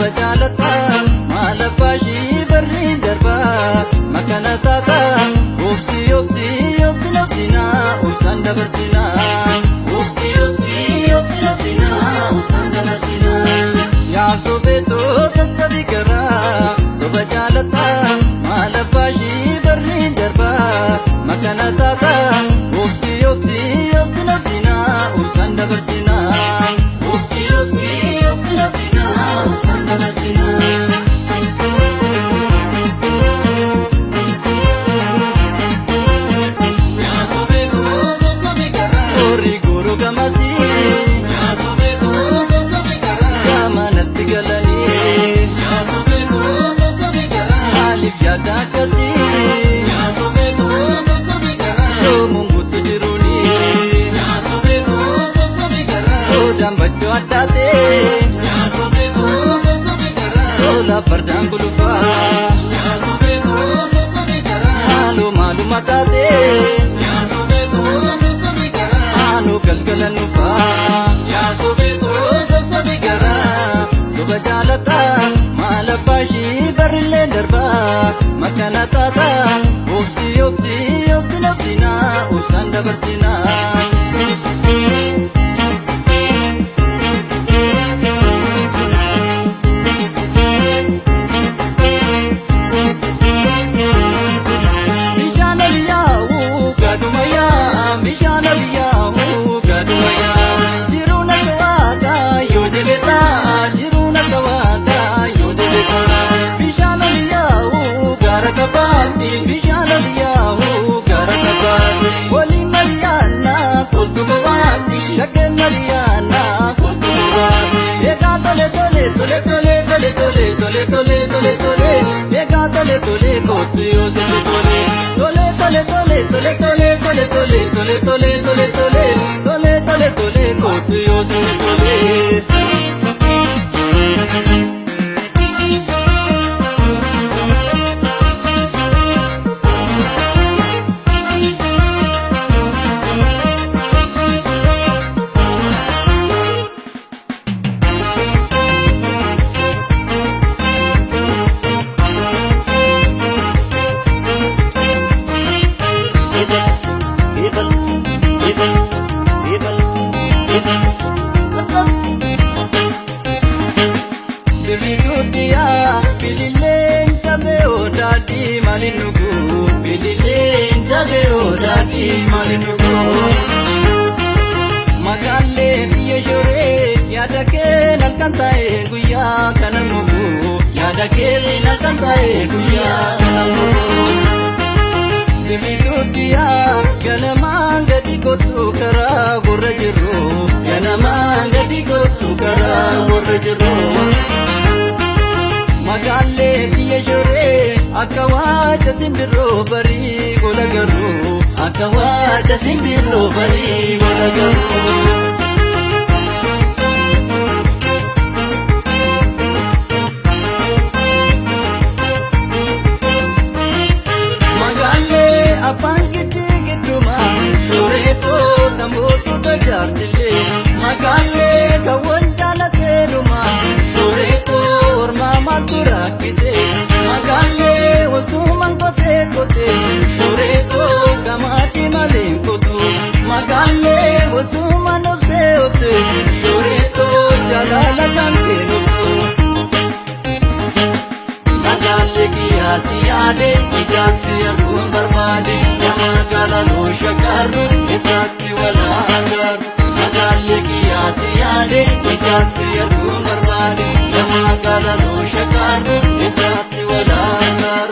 sobajalata malabashi barrin darba makana tata obsi obsi obsi nabzina usanda barzina obsi obsi obsi nabzina usanda barzina ya sobeto tasabikara sobajalata malabashi barrin darba makana tata obsi obsi obsi nabzina usanda barzina obsi obsi obsi nabzina usanda barzina Dakasi ya sobeto sosobigara yo mungutu jiruni ya sobeto sosobigara yo dambacho adate ya sobeto sosobigara yo la pardangulufa ya sobeto sosobigara malu malu matate ya sobeto sosobigara anu galgalanufa ya sobeto sosobigara sobajalata malabashi barle darba makana tata obsi obsi obsi nabzina usanda barzina mishanaliyahu gadumaya mishanaliyahu gadumaya jiruna kawata yodeleta jiruna kawata yodeleta Garakabati, Vijayanayahu, Garakabati, Wali Mariana, Kutubawati, Shake Mariana, Kutubawati. Ega tole tole tole tole tole tole tole tole tole tole. Ega tole tole kotiyo se tole. Tole tole tole tole tole tole tole tole tole tole tole tole tole tole kotiyo se tole. Bililen jabe odadi malinugu bililen jabe odadi malinugu magalle yejore yadake nalkantae guya kanamugu yadake nalkantae guya kanamugu bililukiya ganamanga dikotu kara gorrajiru ganamanga dikotu kara gorrajiru Magalle yejore akawaja simbiro bari golagaru akawaja simbiro bari golagaru Magalle apangiti giduma shoreto tamoto tajartile Magalle kawanja teruma shoreto matura kise magalle wasuman kote kote shoreto gamati malen kotu magalle wasuman obse obse shoreto jalala kante nobso magalle ki asiyade ijasi arkum barbade yamagala no shakaru isati wala agar magalle ki asiyade ijasi arkum barbade yamagala no shakaru isati wala agar